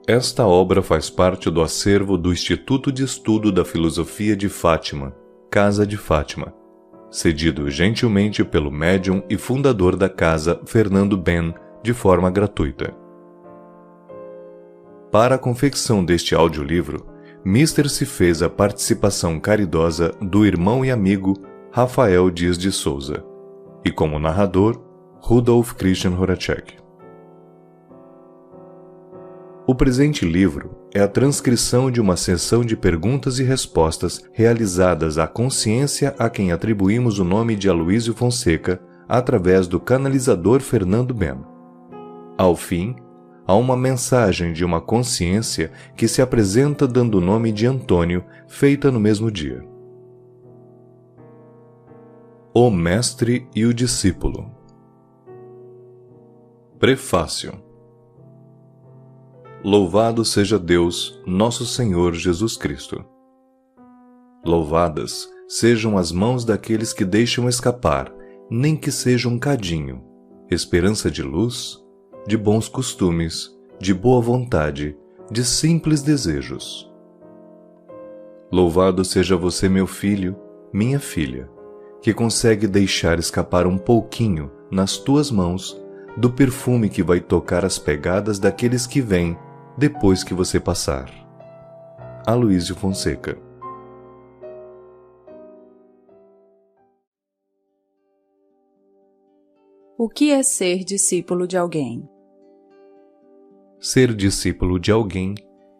Esta obra faz parte do acervo do Instituto de Estudo da Filosofia de Fátima, Casa de Fátima, cedido gentilmente pelo médium e fundador da casa, Fernando Ben, de forma gratuita. Para a confecção deste audiolivro, Mister se fez a participação caridosa do irmão e amigo Rafael Dias de Souza, e como narrador, Rudolf Christian Horacek. O presente livro é a transcrição de uma sessão de perguntas e respostas realizadas à consciência a quem atribuímos o nome de Aloísio Fonseca através do canalizador Fernando Ben. Ao fim, há uma mensagem de uma consciência que se apresenta dando o nome de Antônio, feita no mesmo dia. O Mestre e o Discípulo. Prefácio. Louvado seja Deus, nosso Senhor Jesus Cristo. Louvadas sejam as mãos daqueles que deixam escapar, nem que seja um cadinho, esperança de luz, de bons costumes, de boa vontade, de simples desejos. Louvado seja você, meu filho, minha filha, que consegue deixar escapar um pouquinho nas tuas mãos do perfume que vai tocar as pegadas daqueles que vêm depois que você passar. Aloísio Fonseca. O que é ser discípulo de alguém? Ser discípulo de alguém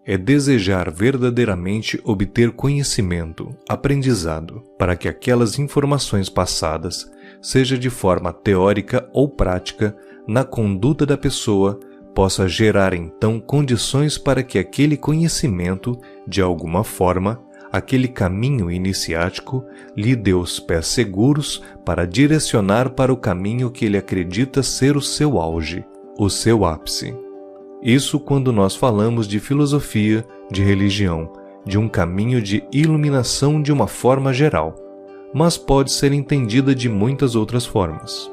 é desejar verdadeiramente obter conhecimento, aprendizado, para que aquelas informações passadas, seja de forma teórica ou prática, na conduta da pessoa, possa gerar então condições para que aquele conhecimento, de alguma forma, aquele caminho iniciático, lhe dê os pés seguros para direcionar para o caminho que ele acredita ser o seu auge, o seu ápice. Isso quando nós falamos de filosofia, de religião, de um caminho de iluminação de uma forma geral, mas pode ser entendida de muitas outras formas.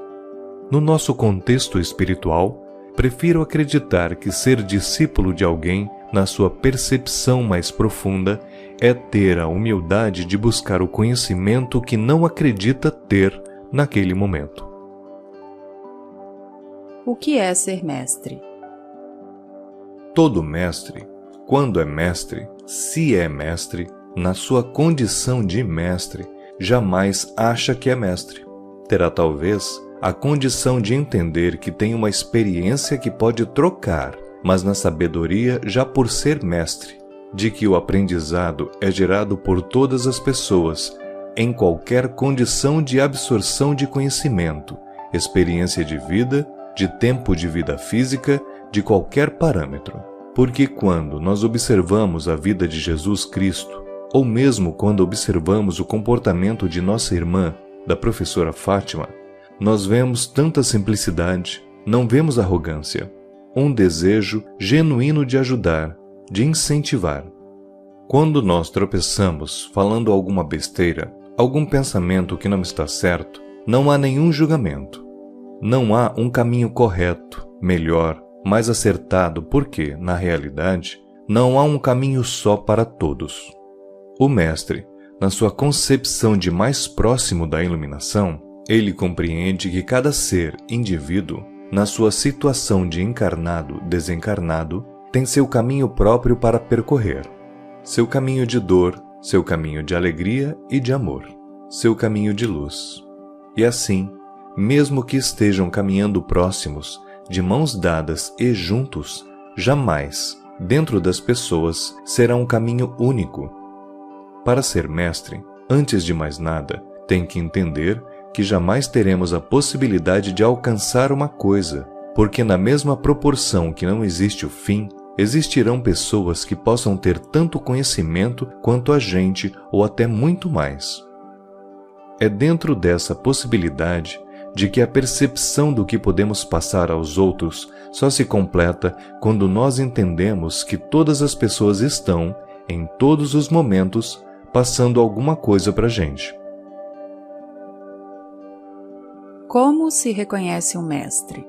No nosso contexto espiritual, prefiro acreditar que ser discípulo de alguém, na sua percepção mais profunda, é ter a humildade de buscar o conhecimento que não acredita ter naquele momento. O que é ser mestre? Todo mestre, quando é mestre, se é mestre, na sua condição de mestre, jamais acha que é mestre. Terá talvez a condição de entender que tem uma experiência que pode trocar, mas na sabedoria já por ser mestre, de que o aprendizado é gerado por todas as pessoas, em qualquer condição de absorção de conhecimento, experiência de vida, de tempo de vida física, de qualquer parâmetro. Porque quando nós observamos a vida de Jesus Cristo, ou mesmo quando observamos o comportamento de nossa irmã, da professora Fátima, nós vemos tanta simplicidade, não vemos arrogância, um desejo genuíno de ajudar, de incentivar. Quando nós tropeçamos falando alguma besteira, algum pensamento que não está certo, não há nenhum julgamento. Não há um caminho correto, melhor, mais acertado, porque, na realidade, não há um caminho só para todos. O mestre, na sua concepção de mais próximo da iluminação, ele compreende que cada ser, indivíduo, na sua situação de encarnado, desencarnado, tem seu caminho próprio para percorrer. Seu caminho de dor, seu caminho de alegria e de amor, seu caminho de luz. E assim, mesmo que estejam caminhando próximos, de mãos dadas e juntos, jamais, dentro das pessoas, será um caminho único. Para ser mestre, antes de mais nada, tem que entender que jamais teremos a possibilidade de alcançar uma coisa, porque na mesma proporção que não existe o fim, existirão pessoas que possam ter tanto conhecimento quanto a gente ou até muito mais. É dentro dessa possibilidade de que a percepção do que podemos passar aos outros só se completa quando nós entendemos que todas as pessoas estão, em todos os momentos, passando alguma coisa para a gente. Como se reconhece um mestre?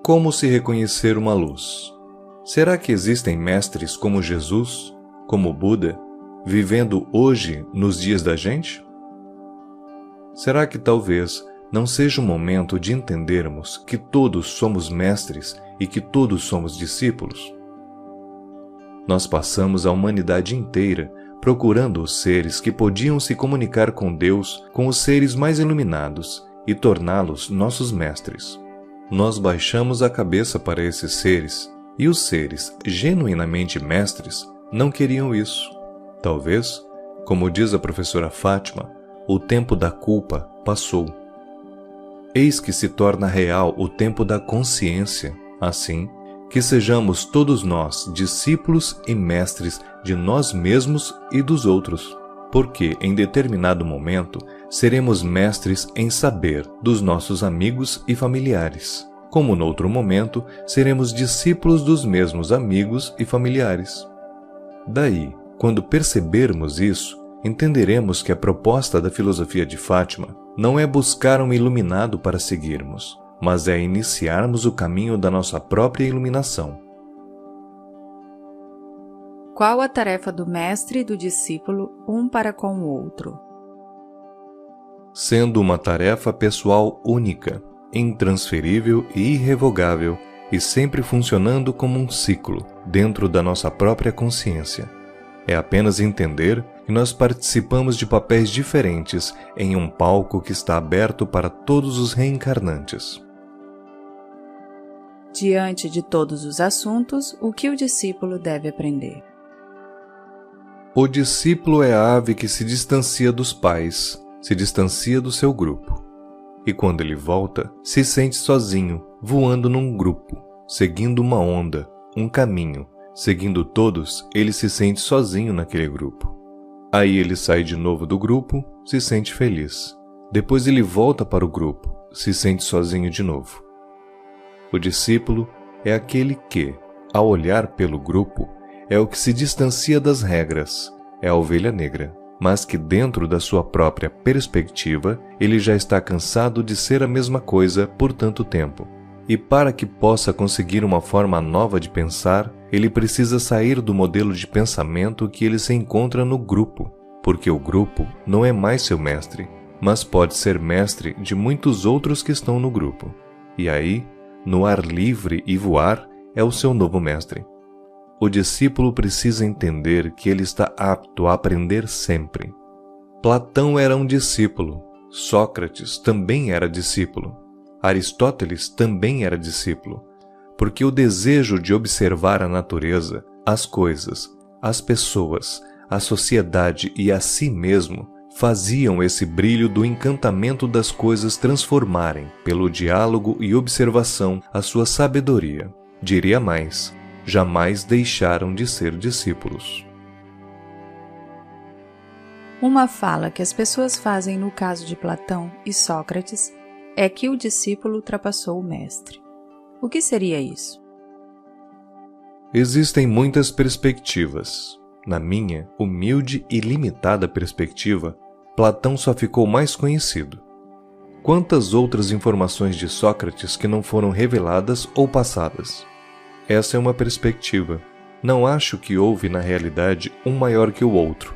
Como se reconhecer uma luz? Será que existem mestres como Jesus, como Buda, vivendo hoje nos dias da gente? Será que talvez não seja o momento de entendermos que todos somos mestres e que todos somos discípulos? Nós passamos a humanidade inteira procurando os seres que podiam se comunicar com Deus, com os seres mais iluminados, e torná-los nossos mestres. Nós baixamos a cabeça para esses seres, e os seres genuinamente mestres não queriam isso. Talvez, como diz a professora Fátima, o tempo da culpa passou. Eis que se torna real o tempo da consciência, assim, que sejamos todos nós discípulos e mestres de nós mesmos e dos outros, porque em determinado momento seremos mestres em saber dos nossos amigos e familiares, como noutro momento seremos discípulos dos mesmos amigos e familiares. Daí, quando percebermos isso, entenderemos que a proposta da filosofia de Fátima não é buscar um iluminado para seguirmos, mas é iniciarmos o caminho da nossa própria iluminação. Qual a tarefa do mestre e do discípulo um para com o outro? Sendo uma tarefa pessoal única, intransferível e irrevogável, e sempre funcionando como um ciclo dentro da nossa própria consciência. É apenas entender que nós participamos de papéis diferentes em um palco que está aberto para todos os reencarnantes. Diante de todos os assuntos, o que o discípulo deve aprender? O discípulo é a ave que se distancia dos pais, se distancia do seu grupo. E quando ele volta, se sente sozinho, voando num grupo, seguindo uma onda, um caminho. Seguindo todos, ele se sente sozinho naquele grupo. Aí ele sai de novo do grupo, se sente feliz. Depois ele volta para o grupo, se sente sozinho de novo. O discípulo é aquele que, ao olhar pelo grupo, é o que se distancia das regras, é a ovelha negra, mas que dentro da sua própria perspectiva, ele já está cansado de ser a mesma coisa por tanto tempo. E para que possa conseguir uma forma nova de pensar, ele precisa sair do modelo de pensamento que ele se encontra no grupo, porque o grupo não é mais seu mestre, mas pode ser mestre de muitos outros que estão no grupo. E aí, no ar livre e voar, é o seu novo mestre. O discípulo precisa entender que ele está apto a aprender sempre. Platão era um discípulo, Sócrates também era discípulo. Aristóteles também era discípulo, porque o desejo de observar a natureza, as coisas, as pessoas, a sociedade e a si mesmo faziam esse brilho do encantamento das coisas transformarem, pelo diálogo e observação, a sua sabedoria. Diria mais, jamais deixaram de ser discípulos. Uma fala que as pessoas fazem no caso de Platão e Sócrates é que o discípulo ultrapassou o mestre. O que seria isso? Existem muitas perspectivas. Na minha humilde e limitada perspectiva, Platão só ficou mais conhecido. Quantas outras informações de Sócrates que não foram reveladas ou passadas? Essa é uma perspectiva. Não acho que houve na realidade um maior que o outro.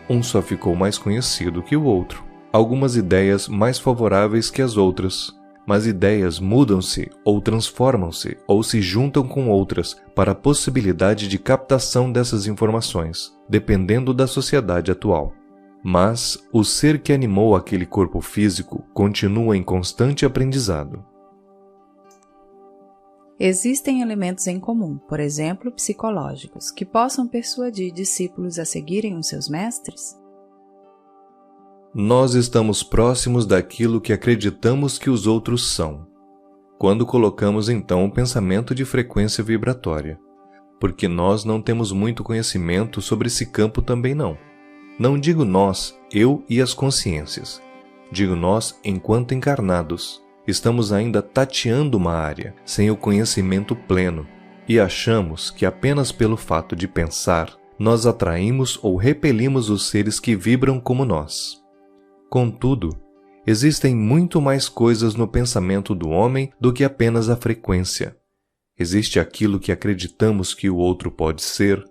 Um só ficou mais conhecido que o outro. Algumas ideias mais favoráveis que as outras, mas ideias mudam-se ou transformam-se ou se juntam com outras para a possibilidade de captação dessas informações, dependendo da sociedade atual. Mas o ser que animou aquele corpo físico continua em constante aprendizado. Existem elementos em comum, por exemplo, psicológicos, que possam persuadir discípulos a seguirem os seus mestres? Nós estamos próximos daquilo que acreditamos que os outros são, quando colocamos então o pensamento de frequência vibratória, porque nós não temos muito conhecimento sobre esse campo também não. Não digo nós, eu e as consciências, digo nós enquanto encarnados. Estamos ainda tateando uma área, sem o conhecimento pleno, e achamos que apenas pelo fato de pensar, nós atraímos ou repelimos os seres que vibram como nós. Contudo, existem muito mais coisas no pensamento do homem do que apenas a frequência. Existe aquilo que acreditamos que o outro pode ser,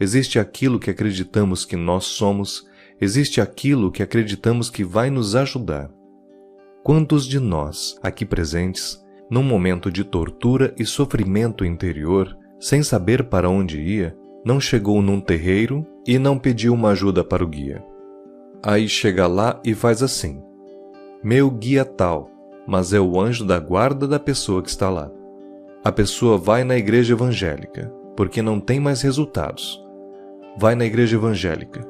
existe aquilo que acreditamos que nós somos, existe aquilo que acreditamos que vai nos ajudar. Quantos de nós, aqui presentes, num momento de tortura e sofrimento interior, sem saber para onde ia, não chegou num terreiro e não pediu uma ajuda para o guia? Aí chega lá e faz assim: meu guia tal, mas é o anjo da guarda da pessoa que está lá. A pessoa vai na igreja evangélica, porque não tem mais resultados. Vai na igreja evangélica.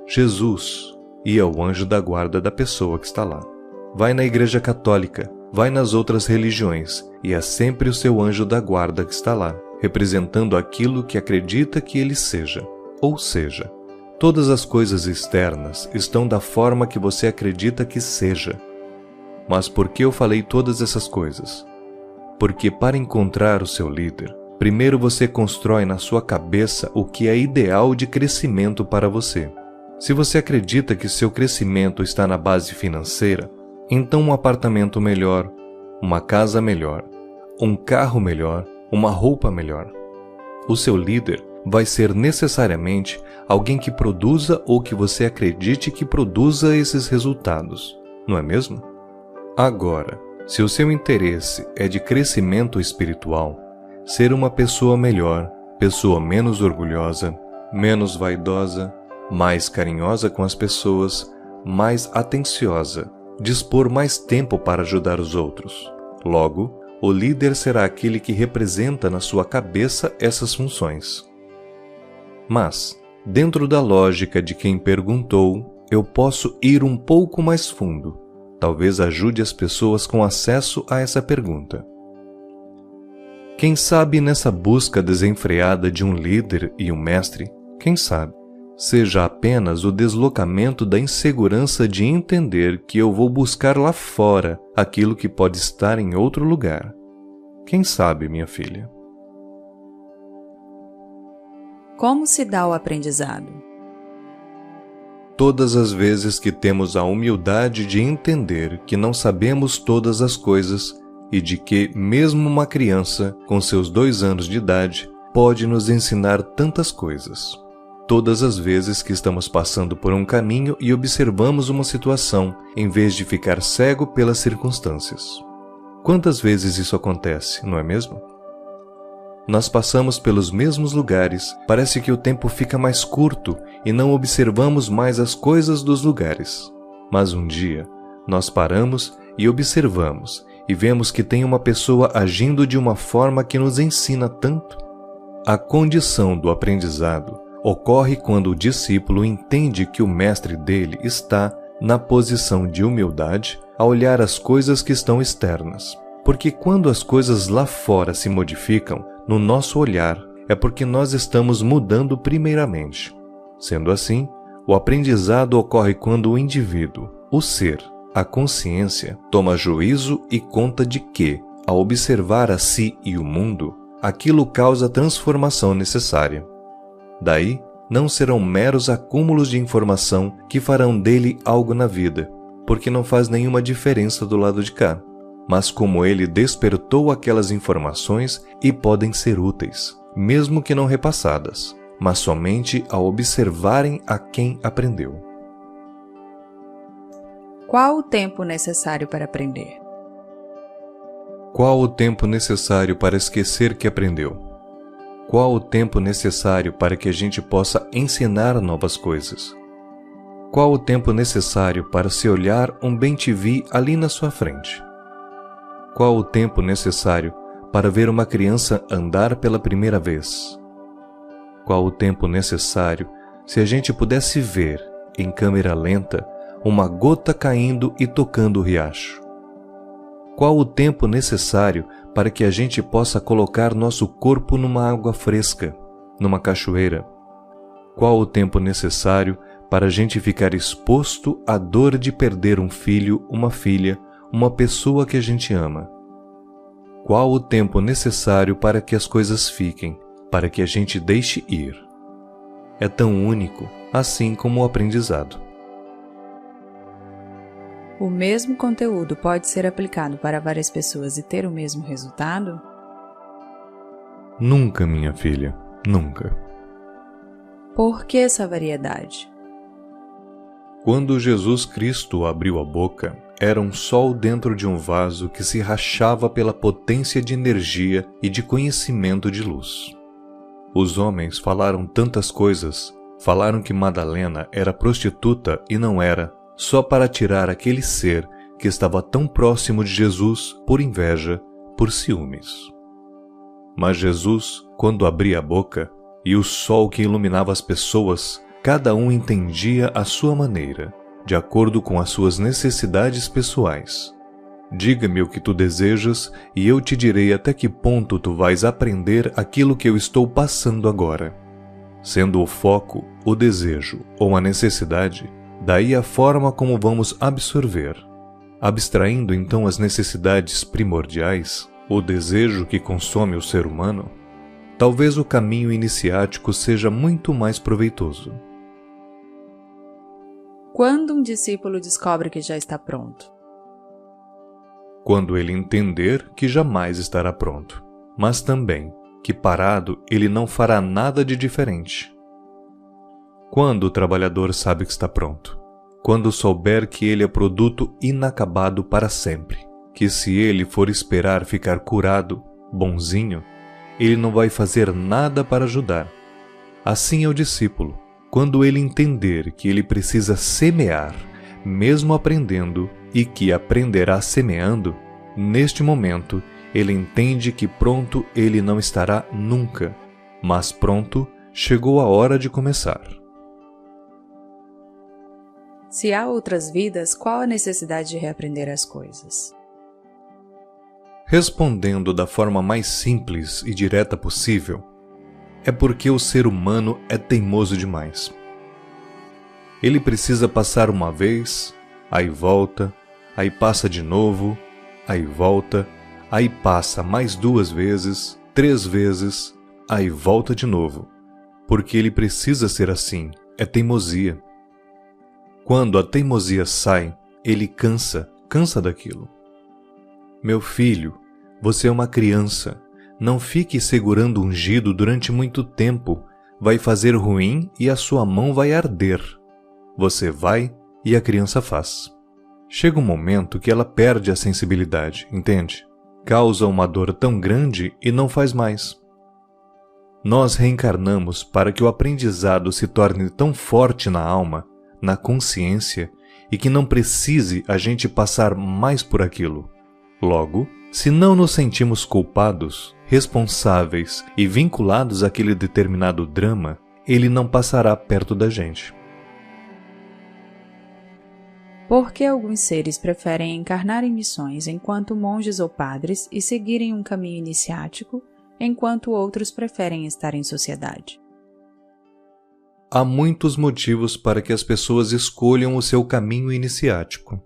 Jesus, e é o anjo da guarda da pessoa que está lá. Vai na igreja católica, vai nas outras religiões, e é sempre o seu anjo da guarda que está lá, representando aquilo que acredita que ele seja. Ou seja, todas as coisas externas estão da forma que você acredita que seja. Mas por que eu falei todas essas coisas? Porque para encontrar o seu líder, primeiro você constrói na sua cabeça o que é ideal de crescimento para você. Se você acredita que seu crescimento está na base financeira, então um apartamento melhor, uma casa melhor, um carro melhor, uma roupa melhor. O seu líder vai ser necessariamente alguém que produza ou que você acredite que produza esses resultados, não é mesmo? Agora, se o seu interesse é de crescimento espiritual, ser uma pessoa melhor, pessoa menos orgulhosa, menos vaidosa, mais carinhosa com as pessoas, mais atenciosa, dispor mais tempo para ajudar os outros. Logo, o líder será aquele que representa na sua cabeça essas funções. Mas, dentro da lógica de quem perguntou, eu posso ir um pouco mais fundo. Talvez ajude as pessoas com acesso a essa pergunta. Quem sabe nessa busca desenfreada de um líder e um mestre, quem sabe, seja apenas o deslocamento da insegurança de entender que eu vou buscar lá fora aquilo que pode estar em outro lugar. Quem sabe, minha filha? Como se dá o aprendizado? Todas as vezes que temos a humildade de entender que não sabemos todas as coisas e de que, mesmo uma criança com seus 2 anos de idade, pode nos ensinar tantas coisas. Todas as vezes que estamos passando por um caminho e observamos uma situação, em vez de ficar cego pelas circunstâncias. Quantas vezes isso acontece, não é mesmo? Nós passamos pelos mesmos lugares, parece que o tempo fica mais curto e não observamos mais as coisas dos lugares. Mas um dia, nós paramos e observamos e vemos que tem uma pessoa agindo de uma forma que nos ensina tanto. A condição do aprendizado ocorre quando o discípulo entende que o mestre dele está na posição de humildade a olhar as coisas que estão externas. Porque quando as coisas lá fora se modificam, no nosso olhar, é porque nós estamos mudando primeiramente. Sendo assim, o aprendizado ocorre quando o indivíduo, o ser, a consciência, toma juízo e conta de que, ao observar a si e o mundo, aquilo causa a transformação necessária. Daí, não serão meros acúmulos de informação que farão dele algo na vida, porque não faz nenhuma diferença do lado de cá, mas como ele despertou aquelas informações e podem ser úteis, mesmo que não repassadas, mas somente ao observarem a quem aprendeu. Qual o tempo necessário para aprender? Qual o tempo necessário para esquecer que aprendeu? Qual o tempo necessário para que a gente possa ensinar novas coisas? Qual o tempo necessário para se olhar um bem-te-vi ali na sua frente? Qual o tempo necessário para ver uma criança andar pela primeira vez? Qual o tempo necessário se a gente pudesse ver, em câmera lenta, uma gota caindo e tocando o riacho? Qual o tempo necessário para que a gente possa colocar nosso corpo numa água fresca, numa cachoeira? Qual o tempo necessário para a gente ficar exposto à dor de perder um filho, uma filha, uma pessoa que a gente ama? Qual o tempo necessário para que as coisas fiquem, para que a gente deixe ir? É tão único, assim como o aprendizado. O mesmo conteúdo pode ser aplicado para várias pessoas e ter o mesmo resultado? Nunca, minha filha, nunca. Por que essa variedade? Quando Jesus Cristo abriu a boca, era um sol dentro de um vaso que se rachava pela potência de energia e de conhecimento de luz. Os homens falaram tantas coisas, falaram que Madalena era prostituta e não era, só para tirar aquele ser que estava tão próximo de Jesus por inveja, por ciúmes. Mas Jesus, quando abria a boca, e o sol que iluminava as pessoas, cada um entendia à sua maneira, de acordo com as suas necessidades pessoais. Diga-me o que tu desejas e eu te direi até que ponto tu vais aprender aquilo que eu estou passando agora. Sendo o foco, o desejo ou a necessidade, daí a forma como vamos absorver. Abstraindo então as necessidades primordiais, o desejo que consome o ser humano, talvez o caminho iniciático seja muito mais proveitoso. Quando um discípulo descobre que já está pronto? Quando ele entender que jamais estará pronto, mas também que parado ele não fará nada de diferente. Quando o trabalhador sabe que está pronto? Quando souber que ele é produto inacabado para sempre, que se ele for esperar ficar curado, bonzinho, ele não vai fazer nada para ajudar. Assim é o discípulo, quando ele entender que ele precisa semear, mesmo aprendendo, e que aprenderá semeando, neste momento ele entende que pronto ele não estará nunca, mas pronto chegou a hora de começar. Se há outras vidas, qual a necessidade de reaprender as coisas? Respondendo da forma mais simples e direta possível, é porque o ser humano é teimoso demais. Ele precisa passar uma vez, aí volta, aí passa de novo, aí volta, aí passa mais 2 vezes, 3 vezes, aí volta de novo, porque ele precisa ser assim, é teimosia. Quando a teimosia sai, ele cansa daquilo. Meu filho, você é uma criança, não fique segurando ungido durante muito tempo, vai fazer ruim e a sua mão vai arder. Você vai e a criança faz. Chega um momento que ela perde a sensibilidade, entende? Causa uma dor tão grande e não faz mais. Nós reencarnamos para que o aprendizado se torne tão forte na alma, na consciência, e que não precise a gente passar mais por aquilo. Logo, se não nos sentimos culpados, responsáveis e vinculados àquele determinado drama, ele não passará perto da gente. Por que alguns seres preferem encarnar em missões enquanto monges ou padres e seguirem um caminho iniciático, enquanto outros preferem estar em sociedade? Há muitos motivos para que as pessoas escolham o seu caminho iniciático.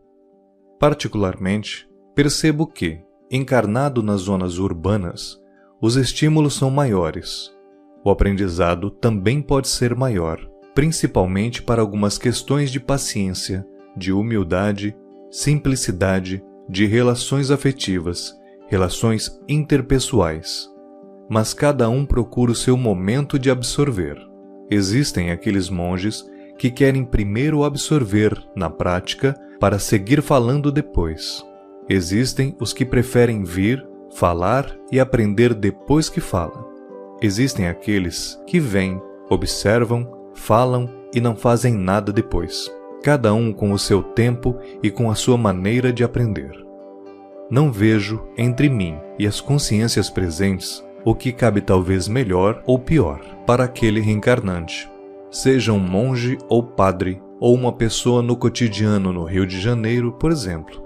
Particularmente, percebo que, encarnado nas zonas urbanas, os estímulos são maiores. O aprendizado também pode ser maior, principalmente para algumas questões de paciência, de humildade, simplicidade, de relações afetivas, relações interpessoais. Mas cada um procura o seu momento de absorver. Existem aqueles monges que querem primeiro absorver na prática para seguir falando depois. Existem os que preferem vir, falar e aprender depois que fala. Existem aqueles que vêm, observam, falam e não fazem nada depois. Cada um com o seu tempo e com a sua maneira de aprender. Não vejo, entre mim e as consciências presentes, o que cabe talvez melhor ou pior para aquele reencarnante, seja um monge ou padre, ou uma pessoa no cotidiano no Rio de Janeiro, por exemplo.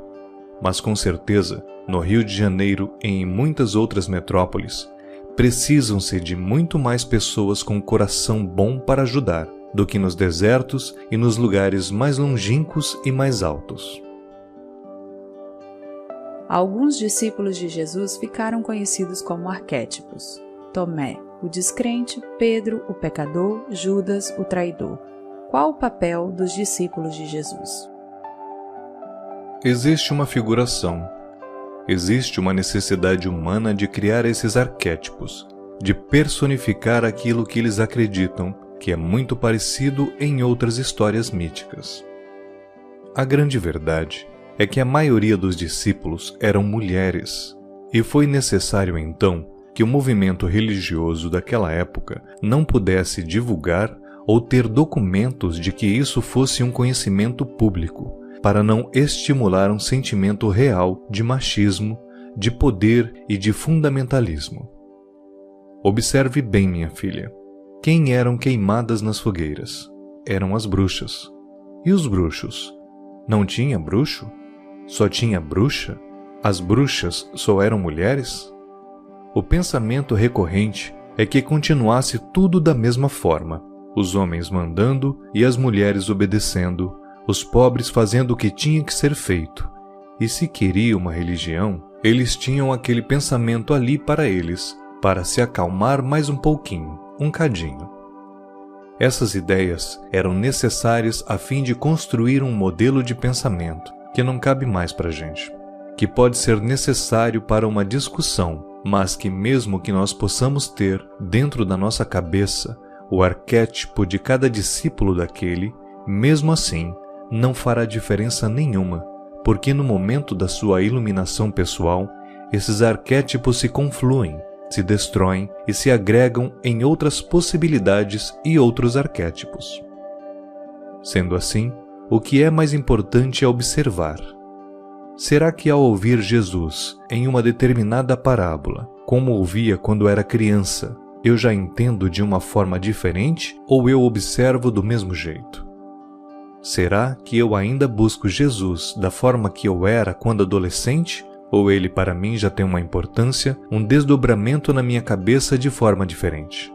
Mas com certeza, no Rio de Janeiro e em muitas outras metrópoles, precisam-se de muito mais pessoas com coração bom para ajudar, do que nos desertos e nos lugares mais longínquos e mais altos. Alguns discípulos de Jesus ficaram conhecidos como arquétipos. Tomé, o descrente, Pedro, o pecador, Judas, o traidor. Qual o papel dos discípulos de Jesus? Existe uma figuração. Existe uma necessidade humana de criar esses arquétipos, de personificar aquilo que eles acreditam que é muito parecido em outras histórias míticas. A grande verdade é que a maioria dos discípulos eram mulheres, e foi necessário então que o movimento religioso daquela época não pudesse divulgar ou ter documentos de que isso fosse um conhecimento público, para não estimular um sentimento real de machismo, de poder e de fundamentalismo. Observe bem, minha filha. Quem eram queimadas nas fogueiras? Eram as bruxas. E os bruxos? Não tinha bruxo? Só tinha bruxa? As bruxas só eram mulheres? O pensamento recorrente é que continuasse tudo da mesma forma, os homens mandando e as mulheres obedecendo, os pobres fazendo o que tinha que ser feito. E se queria uma religião, eles tinham aquele pensamento ali para eles, para se acalmar mais um pouquinho, um cadinho. Essas ideias eram necessárias a fim de construir um modelo de pensamento que não cabe mais para a gente, que pode ser necessário para uma discussão, mas que mesmo que nós possamos ter dentro da nossa cabeça o arquétipo de cada discípulo daquele, mesmo assim não fará diferença nenhuma, porque no momento da sua iluminação pessoal, esses arquétipos se confluem, se destroem e se agregam em outras possibilidades e outros arquétipos. Sendo assim, o que é mais importante é observar. Será que ao ouvir Jesus em uma determinada parábola, como ouvia quando era criança, eu já entendo de uma forma diferente ou eu observo do mesmo jeito? Será que eu ainda busco Jesus da forma que eu era quando adolescente? Ou ele para mim já tem uma importância, um desdobramento na minha cabeça de forma diferente?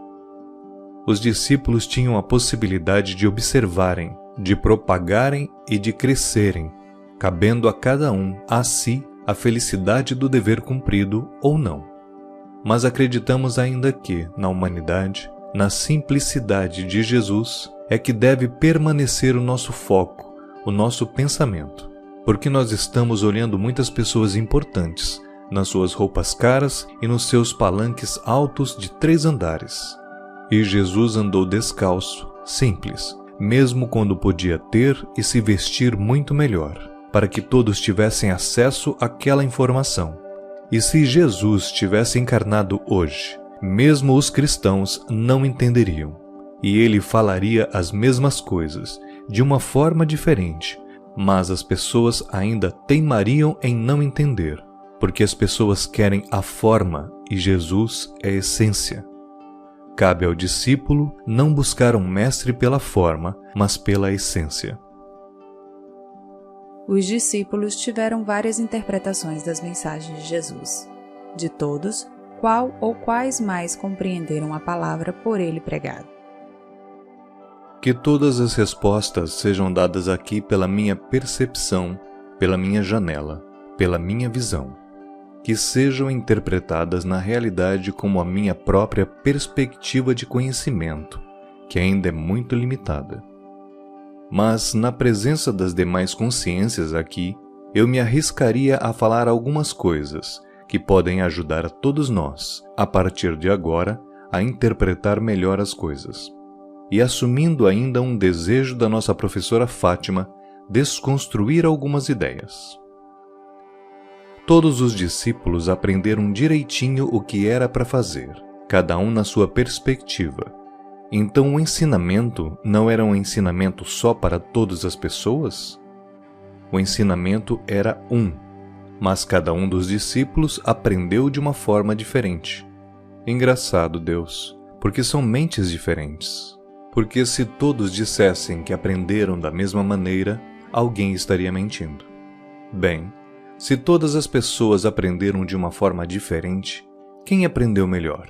Os discípulos tinham a possibilidade de observarem, de propagarem e de crescerem, cabendo a cada um, a si, a felicidade do dever cumprido ou não. Mas acreditamos ainda que, na humanidade, na simplicidade de Jesus, é que deve permanecer o nosso foco, o nosso pensamento, porque nós estamos olhando muitas pessoas importantes, nas suas roupas caras e nos seus palanques altos de 3 andares. E Jesus andou descalço, simples, mesmo quando podia ter e se vestir muito melhor, para que todos tivessem acesso àquela informação. E se Jesus tivesse encarnado hoje, mesmo os cristãos não entenderiam, e ele falaria as mesmas coisas, de uma forma diferente, mas as pessoas ainda teimariam em não entender, porque as pessoas querem a forma e Jesus é a essência. Cabe ao discípulo não buscar um mestre pela forma, mas pela essência. Os discípulos tiveram várias interpretações das mensagens de Jesus. De todos, qual ou quais mais compreenderam a palavra por ele pregada? Que todas as respostas sejam dadas aqui pela minha percepção, pela minha janela, pela minha visão. Que sejam interpretadas na realidade como a minha própria perspectiva de conhecimento, que ainda é muito limitada. Mas, na presença das demais consciências aqui, eu me arriscaria a falar algumas coisas que podem ajudar a todos nós, a partir de agora, a interpretar melhor as coisas. E assumindo ainda um desejo da nossa professora Fátima, desconstruir algumas ideias. Todos os discípulos aprenderam direitinho o que era para fazer, cada um na sua perspectiva. Então o ensinamento não era um ensinamento só para todas as pessoas? O ensinamento era mas cada um dos discípulos aprendeu de uma forma diferente. Engraçado, Deus, porque são mentes diferentes. Porque se todos dissessem que aprenderam da mesma maneira, alguém estaria mentindo. Bem, se todas as pessoas aprenderam de uma forma diferente, quem aprendeu melhor?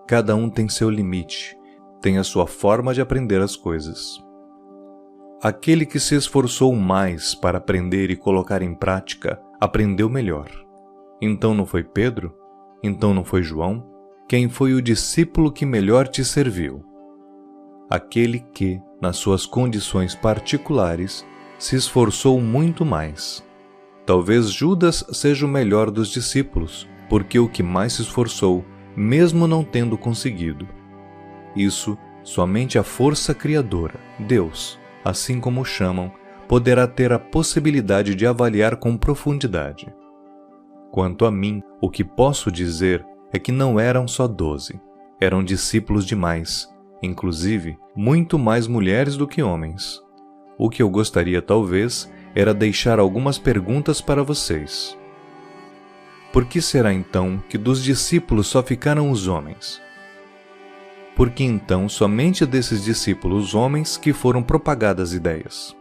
Cada um tem seu limite, tem a sua forma de aprender as coisas. Aquele que se esforçou mais para aprender e colocar em prática, aprendeu melhor. Então não foi Pedro? Então não foi João? Quem foi o discípulo que melhor te serviu? Aquele que, nas suas condições particulares, se esforçou muito mais. Talvez Judas seja o melhor dos discípulos, porque o que mais se esforçou, mesmo não tendo conseguido. Isso somente a força criadora, Deus, assim como o chamam, poderá ter a possibilidade de avaliar com profundidade. Quanto a mim, o que posso dizer é que não eram só 12, eram discípulos demais, inclusive muito mais mulheres do que homens. O que eu gostaria talvez era deixar algumas perguntas para vocês. Por que será então que dos discípulos só ficaram os homens? Por que então somente desses discípulos homens que foram propagadas ideias?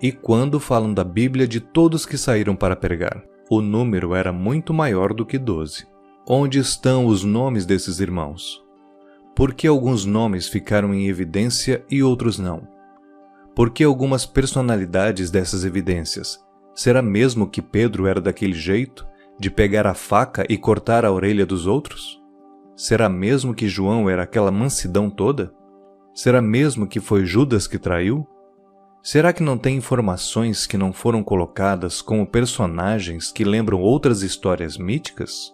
E quando falam da Bíblia de todos que saíram para pregar, o número era muito maior do que 12. Onde estão os nomes desses irmãos? Por que alguns nomes ficaram em evidência e outros não? Por que algumas personalidades dessas evidências? Será mesmo que Pedro era daquele jeito, de pegar a faca e cortar a orelha dos outros? Será mesmo que João era aquela mansidão toda? Será mesmo que foi Judas que traiu? Será que não tem informações que não foram colocadas como personagens que lembram outras histórias míticas?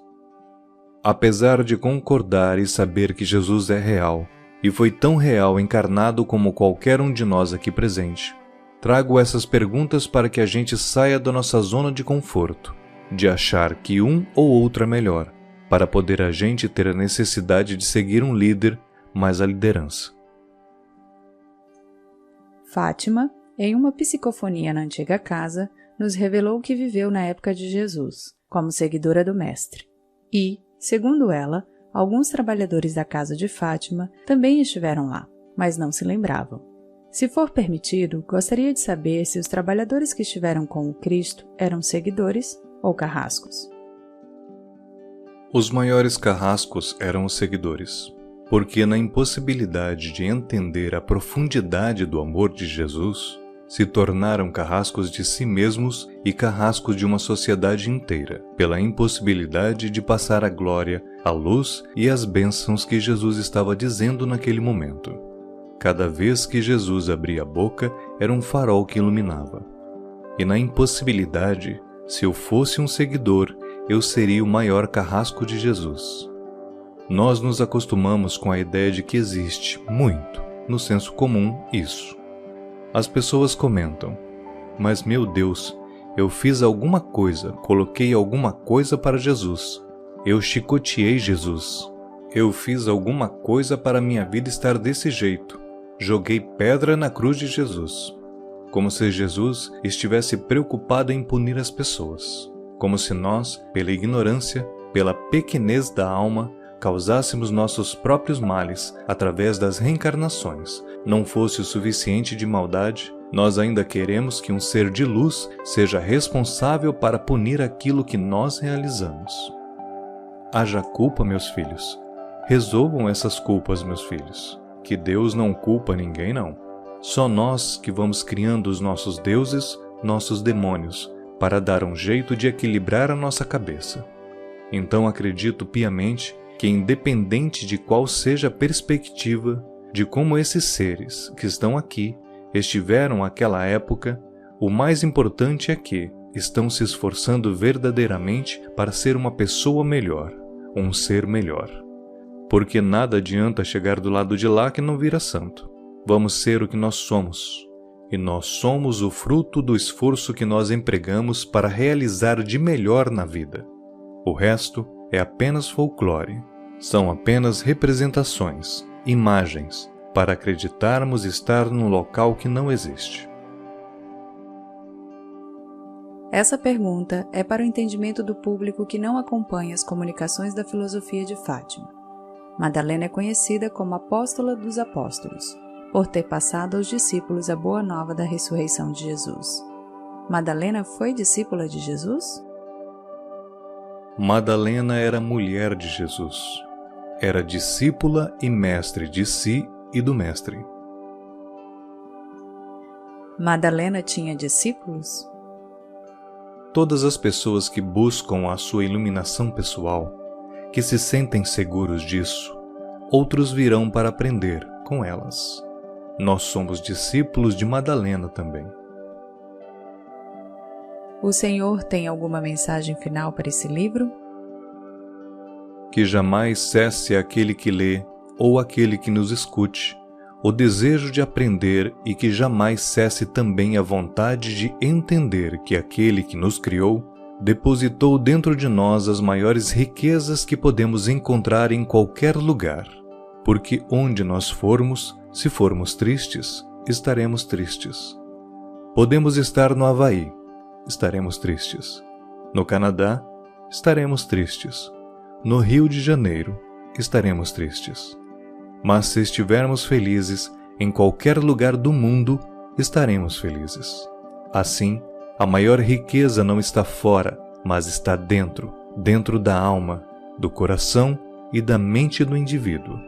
Apesar de concordar e saber que Jesus é real, e foi tão real encarnado como qualquer um de nós aqui presente, trago essas perguntas para que a gente saia da nossa zona de conforto, de achar que um ou outro é melhor, para poder a gente ter a necessidade de seguir um líder, mas a liderança. Fátima, em uma psicofonia na antiga casa, nos revelou que viveu na época de Jesus, como seguidora do Mestre. E, segundo ela, alguns trabalhadores da casa de Fátima também estiveram lá, mas não se lembravam. Se for permitido, gostaria de saber se os trabalhadores que estiveram com o Cristo eram seguidores ou carrascos. Os maiores carrascos eram os seguidores, porque na impossibilidade de entender a profundidade do amor de Jesus, se tornaram carrascos de si mesmos e carrascos de uma sociedade inteira, pela impossibilidade de passar a glória, a luz e as bênçãos que Jesus estava dizendo naquele momento. Cada vez que Jesus abria a boca, era um farol que iluminava. E na impossibilidade, se eu fosse um seguidor, eu seria o maior carrasco de Jesus. Nós nos acostumamos com a ideia de que existe, muito, no senso comum, isso. As pessoas comentam, mas meu Deus, eu fiz alguma coisa, coloquei alguma coisa para Jesus. Eu chicoteei Jesus. Eu fiz alguma coisa para minha vida estar desse jeito. Joguei pedra na cruz de Jesus. Como se Jesus estivesse preocupado em punir as pessoas. Como se nós, pela ignorância, pela pequenez da alma, causássemos nossos próprios males através das reencarnações. Não fosse o suficiente de maldade, nós ainda queremos que um ser de luz seja responsável para punir aquilo que nós realizamos. Haja culpa, meus filhos. Resolvam essas culpas, meus filhos. Que Deus não culpa ninguém, não. Só nós que vamos criando os nossos deuses, nossos demônios, para dar um jeito de equilibrar a nossa cabeça. Então acredito piamente que, independente de qual seja a perspectiva de como esses seres que estão aqui estiveram naquela época, o mais importante é que estão se esforçando verdadeiramente para ser uma pessoa melhor, um ser melhor. Porque nada adianta chegar do lado de lá que não vira santo. Vamos ser o que nós somos. E nós somos o fruto do esforço que nós empregamos para realizar de melhor na vida. O resto é apenas folclore. São apenas representações, imagens, para acreditarmos estar num local que não existe. Essa pergunta é para o entendimento do público que não acompanha as comunicações da filosofia de Fátima. Madalena é conhecida como Apóstola dos Apóstolos, por ter passado aos discípulos a boa nova da ressurreição de Jesus. Madalena foi discípula de Jesus? Madalena era mulher de Jesus. Era discípula e mestre de si e do Mestre. Madalena tinha discípulos? Todas as pessoas que buscam a sua iluminação pessoal, que se sentem seguros disso, outros virão para aprender com elas. Nós somos discípulos de Madalena também. O Senhor tem alguma mensagem final para esse livro? que jamais cesse aquele que lê ou aquele que nos escute o desejo de aprender e que jamais cesse também a vontade de entender que aquele que nos criou depositou dentro de nós as maiores riquezas que podemos encontrar em qualquer lugar, porque onde nós formos, se formos tristes, estaremos tristes. Podemos estar no Havaí, estaremos tristes. No Canadá, estaremos tristes. No Rio de Janeiro, estaremos tristes. Mas se estivermos felizes em qualquer lugar do mundo, estaremos felizes. Assim, a maior riqueza não está fora, mas está dentro da alma, do coração e da mente do indivíduo.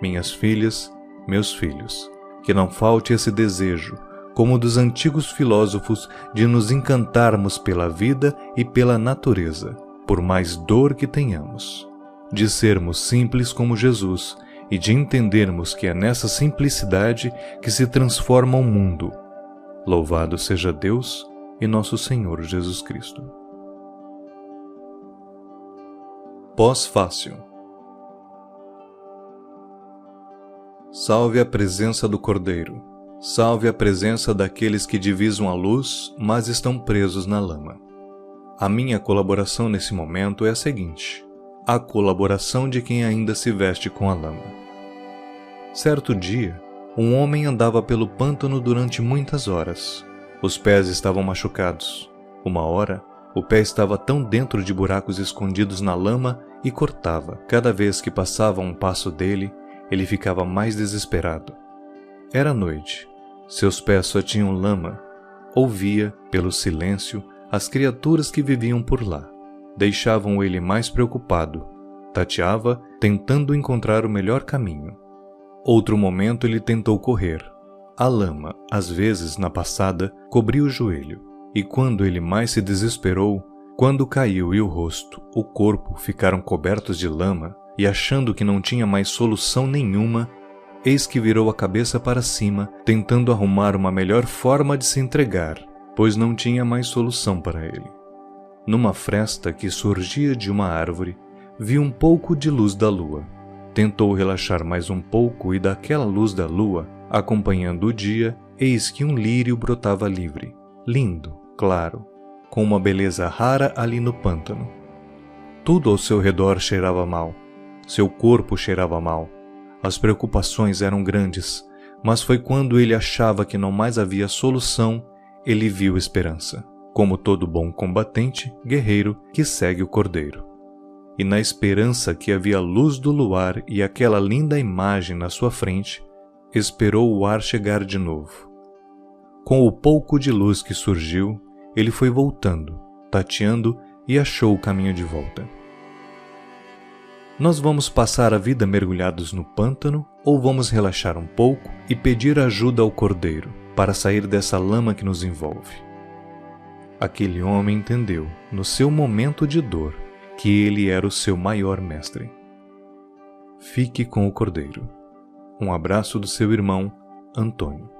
Minhas filhas, meus filhos, que não falte esse desejo, como o dos antigos filósofos, de nos encantarmos pela vida e pela natureza, por mais dor que tenhamos, de sermos simples como Jesus e de entendermos que é nessa simplicidade que se transforma o mundo. Louvado seja Deus e nosso Senhor Jesus Cristo. Pós-fácil. Salve a presença do Cordeiro. Salve a presença daqueles que divisam a luz, mas estão presos na lama. A minha colaboração nesse momento é a seguinte: a colaboração de quem ainda se veste com a lama. Certo dia, um homem andava pelo pântano durante muitas horas. Os pés estavam machucados. Uma hora, o pé estava tão dentro de buracos escondidos na lama e cortava. Cada vez que passava um passo dele, ele ficava mais desesperado. Era noite. Seus pés só tinham lama. Ouvia, pelo silêncio, as criaturas que viviam por lá. Deixavam ele mais preocupado. Tateava, tentando encontrar o melhor caminho. Outro momento ele tentou correr. A lama, às vezes na passada, cobria o joelho. E quando ele mais se desesperou, quando caiu e o rosto, o corpo ficaram cobertos de lama, e achando que não tinha mais solução nenhuma, eis que virou a cabeça para cima, tentando arrumar uma melhor forma de se entregar, pois não tinha mais solução para ele. Numa fresta que surgia de uma árvore, viu um pouco de luz da lua. Tentou relaxar mais um pouco e daquela luz da lua, acompanhando o dia, eis que um lírio brotava livre, lindo, claro, com uma beleza rara ali no pântano. Tudo ao seu redor cheirava mal. Seu corpo cheirava mal. As preocupações eram grandes, mas foi quando ele achava que não mais havia solução, ele viu esperança, como todo bom combatente, guerreiro que segue o Cordeiro. E na esperança que havia a luz do luar e aquela linda imagem na sua frente, esperou o ar chegar de novo. Com o pouco de luz que surgiu, ele foi voltando, tateando e achou o caminho de volta. Nós vamos passar a vida mergulhados no pântano ou vamos relaxar um pouco e pedir ajuda ao Cordeiro para sair dessa lama que nos envolve? Aquele homem entendeu, no seu momento de dor, que ele era o seu maior mestre. Fique com o Cordeiro. Um abraço do seu irmão, Antônio.